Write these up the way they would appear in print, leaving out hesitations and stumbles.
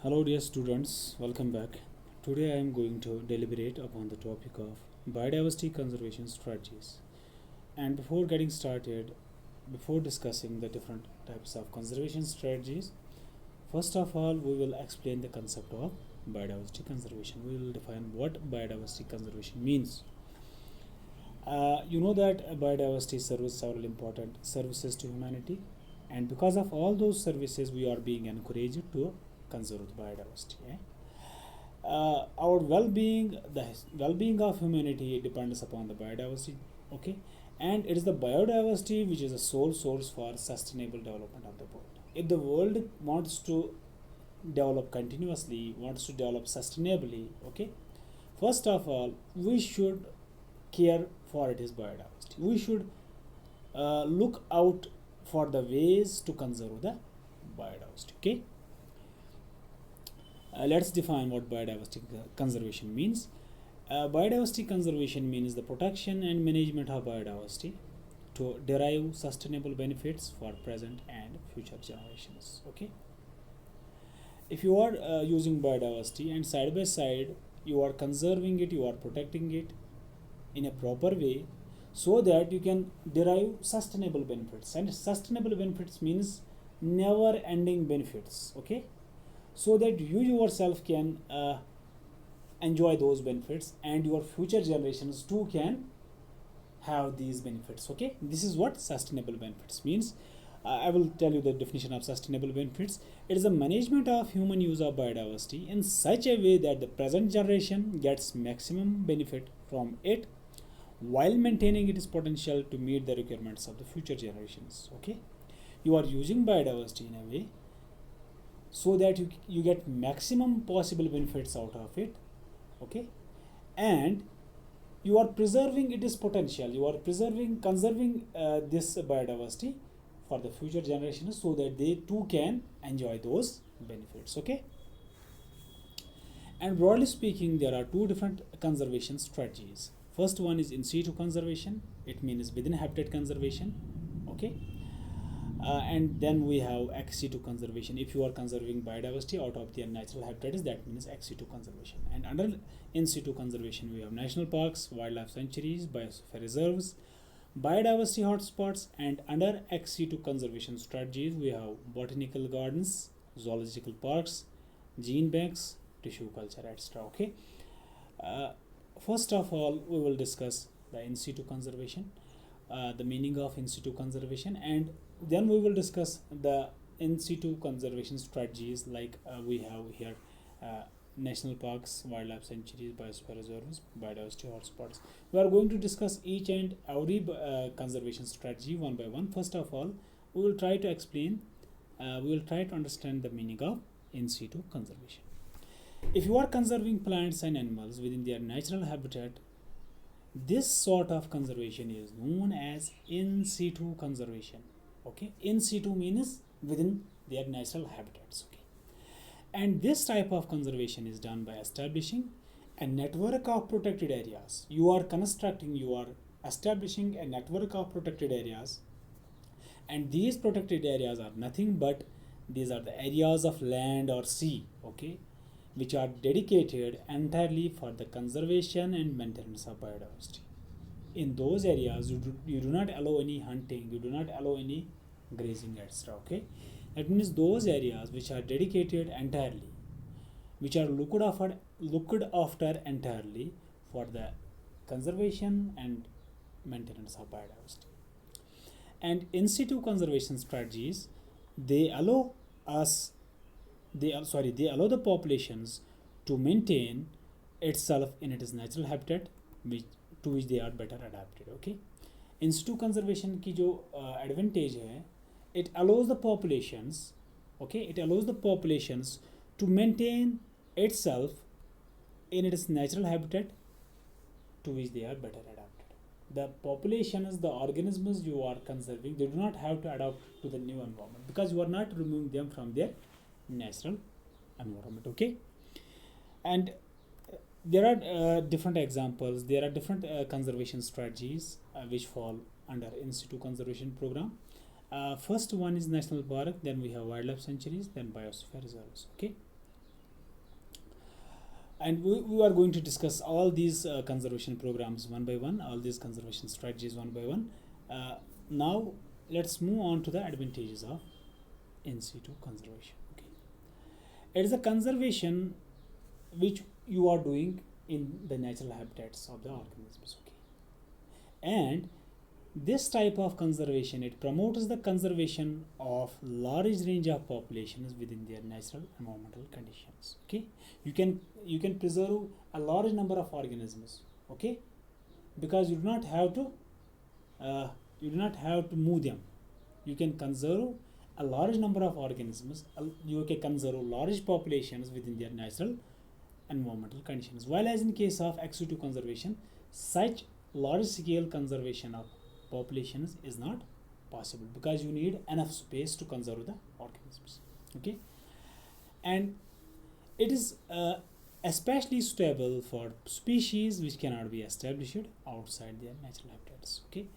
Hello dear students, welcome back. Today I am going to deliberate upon the topic of biodiversity conservation strategies. And before getting started, before discussing the different types of conservation strategies, first of all we will explain the concept of biodiversity conservation. We will define what biodiversity conservation means. You know that biodiversity serves several important services to humanity, and because of all those services we are being encouraged to conserve biodiversity. Our well-being, the well-being of humanity depends upon the biodiversity, okay, and it is the biodiversity which is the sole source for sustainable development of the world. If the world wants to develop continuously, wants to develop sustainably, okay, first of all we should care for its biodiversity. We should look out for the ways to conserve the biodiversity, okay. Let's define what biodiversity conservation means. Biodiversity conservation means the protection and management of biodiversity to derive sustainable benefits for present and future generations. Okay. If you are using biodiversity and side by side you are conserving it, you are protecting it in a proper way, so that you can derive sustainable benefits. And sustainable benefits means never ending benefits. Okay. So that you yourself can enjoy those benefits and your future generations too can have these benefits. Okay, this is what sustainable benefits means. I will tell you the definition of sustainable benefits. It is the management of human use of biodiversity in such a way that the present generation gets maximum benefit from it while maintaining its potential to meet the requirements of the future generations. Okay, you are using biodiversity in a way so that you get maximum possible benefits out of it, okay, and you are preserving its potential, you are conserving this biodiversity for the future generations so that they too can enjoy those benefits, okay. And broadly speaking, there are two different conservation strategies. First one is in situ conservation. It means within habitat conservation, okay. And then we have ex situ conservation. If you are conserving biodiversity out of their natural habitats, that means ex situ conservation. And under in situ conservation, we have national parks, wildlife sanctuaries, biosphere reserves, biodiversity hotspots, and under ex situ conservation strategies, we have botanical gardens, zoological parks, gene banks, tissue culture, etc. Okay. First of all, we will discuss the in situ conservation, the meaning of in situ conservation, and then we will discuss the in situ conservation strategies like we have here national parks, wildlife sanctuaries, biosphere reserves, biodiversity hotspots. We are going to discuss each and every conservation strategy one by one. First of all, we will try to explain, we will try to understand the meaning of in situ conservation. If you are conserving plants and animals within their natural habitat, this sort of conservation is known as in situ conservation. Okay, in situ means within their natural habitats. Okay, and this type of conservation is done by establishing a network of protected areas. You are establishing a network of protected areas, and these protected areas are nothing but these are the areas of land or sea, okay, which are dedicated entirely for the conservation and maintenance of biodiversity. In those areas, you do not allow any hunting, you do not allow any grazing, etc. Okay, that means those areas which are dedicated entirely, which are looked after entirely for the conservation and maintenance of biodiversity. And in situ conservation strategies, they allow the populations to maintain itself in its natural habitat, to which they are better adapted. Okay, in situ conservation की जो advantage है, it allows the populations, okay, it allows the populations to maintain itself in its natural habitat to which they are better adapted. The populations, the organisms you are conserving, they do not have to adapt to the new environment because you are not removing them from their natural environment. Okay, and there are different examples. There are different conservation strategies which fall under in situ conservation program. First one is national park, then we have wildlife sanctuaries, then biosphere reserves. Okay, And we are going to discuss all these conservation programs one by one, all these conservation strategies one by one. Now let's move on to the advantages of in situ conservation. Okay, it is a conservation which you are doing in the natural habitats of the organisms. Okay, and this type of conservation, it promotes the conservation of large range of populations within their natural environmental conditions. Okay, you can preserve a large number of organisms. Okay, because you do not have to move them. You can conserve a large number of organisms. You can conserve large populations within their natural environmental conditions. While as in case of ex situ conservation, such large scale conservation of populations is not possible because you need enough space to conserve the organisms. Okay, and it is especially suitable for species which cannot be established outside their natural habitats. Okay,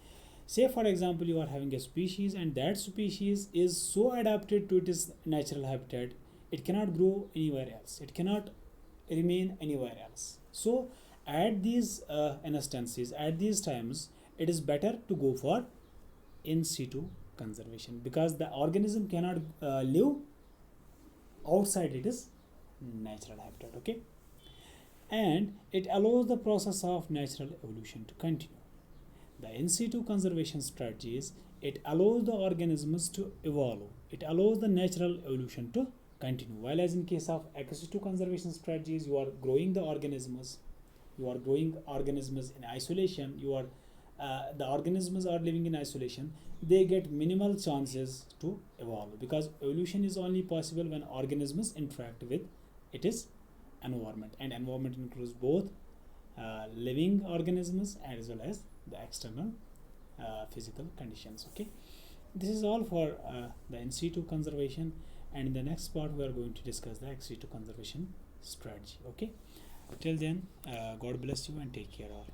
say for example you are having a species and that species is so adapted to its natural habitat, it cannot grow anywhere else, it cannot remain anywhere else. So at these instances, at these times, it is better to go for in situ conservation because the organism cannot live outside its natural habitat. Okay, and it allows the process of natural evolution to continue. The in situ conservation strategies, it allows the organisms to evolve, it allows the natural evolution to continue. While as in case of ex situ conservation strategies, you are growing the organisms, in isolation. The organisms are living in isolation, they get minimal chances to evolve because evolution is only possible when organisms interact with its environment, and environment includes both living organisms as well as the external physical conditions. Okay, this is all for the in situ conservation, and in the next part we are going to discuss the ex situ conservation strategy. Okay, till then, God bless you and take care all.